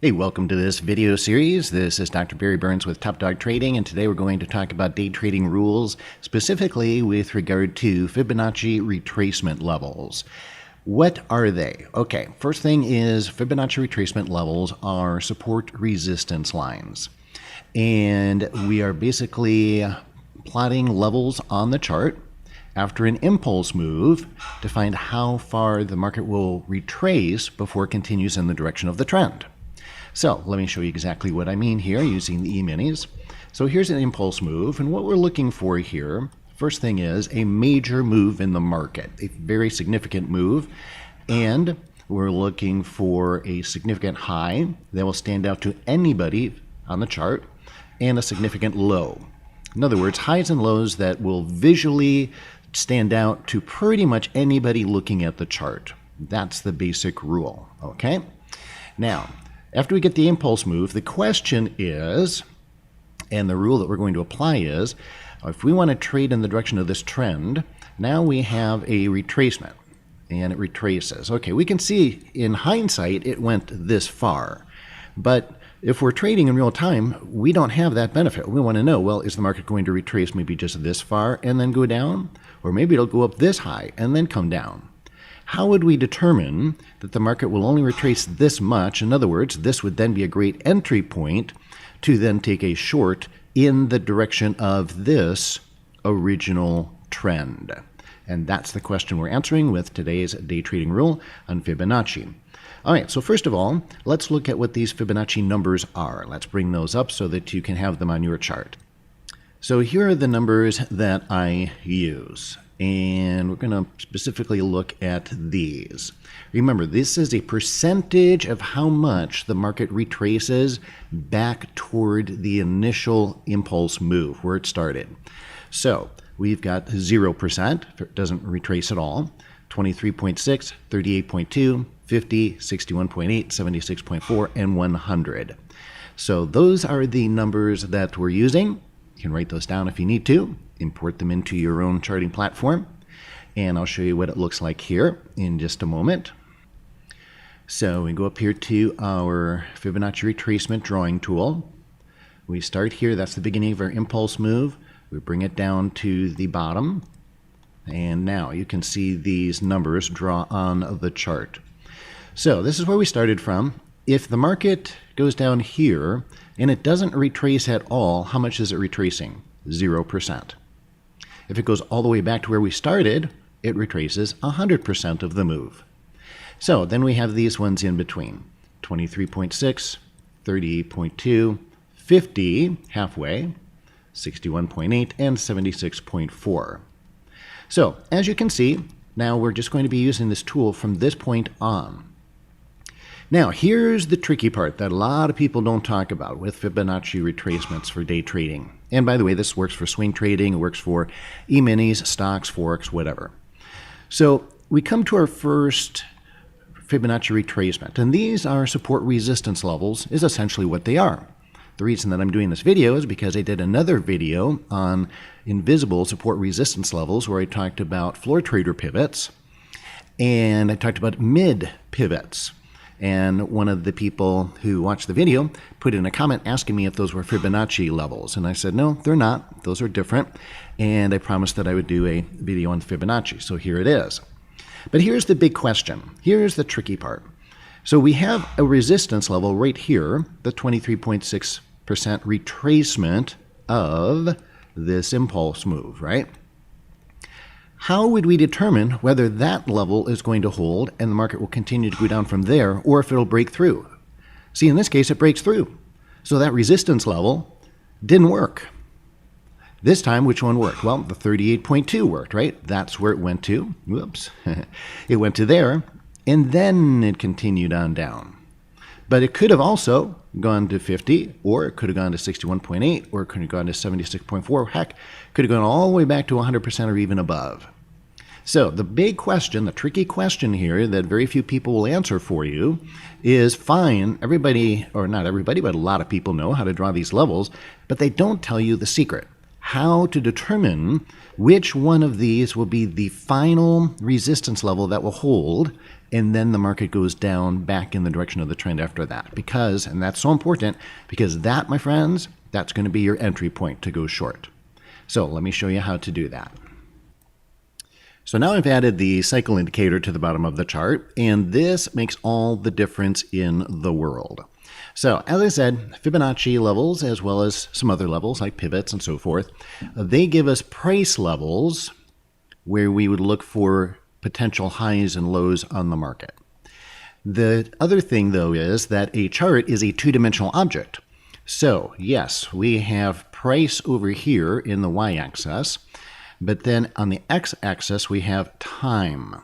Hey, welcome to this video series. This is Dr. Barry Burns with Top Dog Trading, and today we're going to talk about day trading rules, specifically with regard to Fibonacci retracement levels. What are they? Okay, first thing is Fibonacci retracement levels are support resistance lines. And we are basically plotting levels on the chart after an impulse move to find how far the market will retrace before it continues in the direction of the trend. So let me show you exactly what I mean here using the E-minis. So here's an impulse move, and what we're looking for here, first thing is a major move in the market, a very significant move, and we're looking for a significant high that will stand out to anybody on the chart and a significant low. In other words, highs and lows that will visually stand out to pretty much anybody looking at the chart. That's the basic rule, okay? Now, after we get the impulse move, the question is, and the rule that we're going to apply is, if we want to trade in the direction of this trend, now we have a retracement, and it retraces. Okay, we can see in hindsight it went this far, but if we're trading in real time, we don't have that benefit. We want to know, well, is the market going to retrace maybe just this far and then go down? Or maybe it'll go up this high and then come down. How would we determine that the market will only retrace this much? In other words, this would then be a great entry point to then take a short in the direction of this original trend. And that's the question we're answering with today's day trading rule on Fibonacci. All right, so first of all, let's look at what these Fibonacci numbers are. Let's bring those up so that you can have them on your chart. So here are the numbers that I use. And we're going to specifically look at these. Remember, this is a percentage of how much the market retraces back toward the initial impulse move where it started. So we've got 0%, it doesn't retrace at all, 23.6, 38.2, 50, 61.8, 76.4, and 100. So those are the numbers that we're using. You can write those down if you need to. Import them into your own charting platform, and I'll show you what it looks like here in just a moment. So we go up here to our Fibonacci retracement drawing tool. We start here, that's the beginning of our impulse move. We bring it down to the bottom, and now you can see these numbers draw on the chart. So this is where we started from. If the market goes down here and it doesn't retrace at all, how much is it retracing? 0%. If it goes all the way back to where we started, it retraces 100% of the move. So then we have these ones in between, 23.6, 38.2, 50, halfway, 61.8, and 76.4. So as you can see, now we're just going to be using this tool from this point on. Now, here's the tricky part that a lot of people don't talk about with Fibonacci retracements for day trading. And by the way, this works for swing trading, it works for E-minis, stocks, forex, whatever. So we come to our first Fibonacci retracement, and these are support resistance levels is essentially what they are. The reason that I'm doing this video is because I did another video on invisible support resistance levels where I talked about floor trader pivots, and I talked about mid pivots. And one of the people who watched the video put in a comment asking me if those were Fibonacci levels. And I said, no, they're not. Those are different. And I promised that I would do a video on Fibonacci. So here it is. But here's the big question. Here's the tricky part. So we have a resistance level right here, the 23.6% retracement of this impulse move, right? How would we determine whether that level is going to hold and the market will continue to go down from there, or if it'll break through? See, in this case, it breaks through. So that resistance level didn't work. This time, which one worked? Well, the 38.2 worked, right? That's where it went to. Whoops. It went to there, and then it continued on down. But it could have also gone to 50, or it could have gone to 61.8, or it could have gone to 76.4. Heck, could have gone all the way back to 100% or even above. So the big question, the tricky question here that very few people will answer for you is fine, everybody, or not everybody, but a lot of people know how to draw these levels, but they don't tell you the secret. How to determine which one of these will be the final resistance level that will hold and then the market goes down back in the direction of the trend after that. Because, and that's so important, because that, my friends, that's going to be your entry point to go short. So let me show you how to do that. So now I've added the cycle indicator to the bottom of the chart, and this makes all the difference in the world. So as I said, Fibonacci levels, as well as some other levels like pivots and so forth, they give us price levels where we would look for potential highs and lows on the market. The other thing, though, is that a chart is a two-dimensional object. So yes, we have price over here in the y-axis, but then on the x-axis we have time.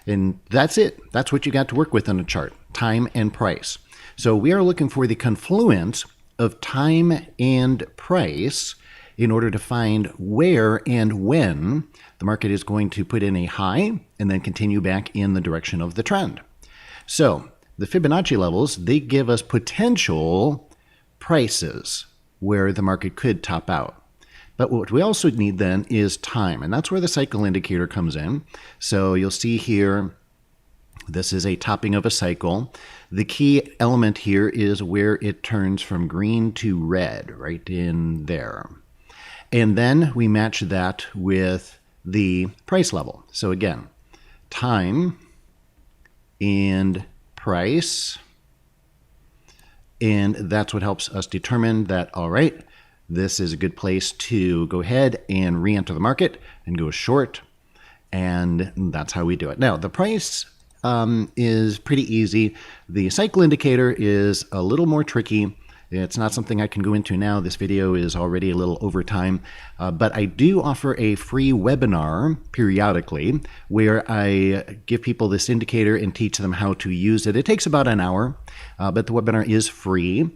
And that's it. That's what you got to work with on a chart, time and price. So we are looking for the confluence of time and price in order to find where and when the market is going to put in a high and then continue back in the direction of the trend. So the Fibonacci levels, they give us potential prices where the market could top out. But what we also need then is time, and that's where the cycle indicator comes in. So you'll see here, this is a topping of a cycle. The key element here is where it turns from green to red, right in there. And then we match that with the price level. So again, time and price, and that's what helps us determine that, all right, this is a good place to go ahead and re-enter the market and go short, and that's how we do it. Now, the price is pretty easy. The cycle indicator is a little more tricky. It's not something I can go into now. This video is already a little over time, but I do offer a free webinar periodically where I give people this indicator and teach them how to use it. It takes about an hour, but the webinar is free.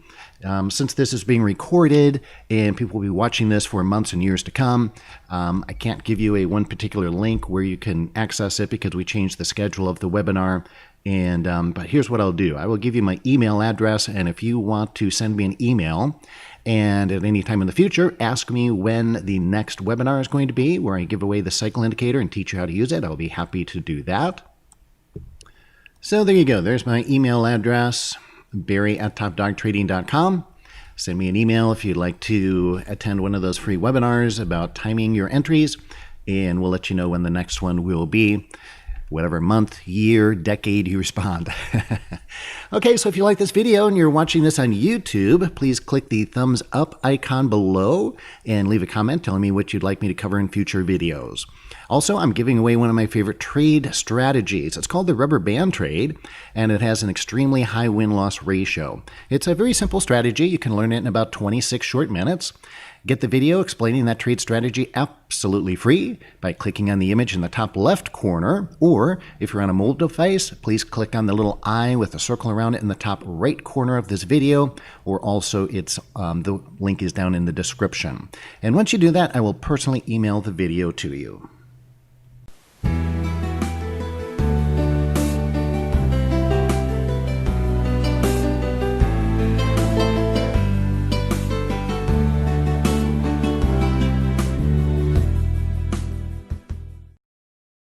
Since this is being recorded and people will be watching this for months and years to come, I can't give you one particular link where you can access it because we changed the schedule of the webinar. But here's what I'll do. I will give you my email address, and if you want to send me an email and at any time in the future ask me when the next webinar is going to be where I give away the cycle indicator and teach you how to use it, I'll be happy to do that. So there you go. There's my email address, barry@topdogtrading.com. Send me an email if you'd like to attend one of those free webinars about timing your entries, and we'll let you know when the next one will be. Whatever month, year, decade you respond. Okay, so if you like this video and you're watching this on YouTube, please click the thumbs up icon below and leave a comment telling me what you'd like me to cover in future videos. Also, I'm giving away one of my favorite trade strategies. It's called the rubber band trade, and it has an extremely high win-loss ratio. It's a very simple strategy. You can learn it in about 26 short minutes. Get the video explaining that trade strategy absolutely free by clicking on the image in the top left corner, or if you're on a mobile device, please click on the little eye with a circle around it in the top right corner of this video, or also the link is down in the description. And once you do that, I will personally email the video to you.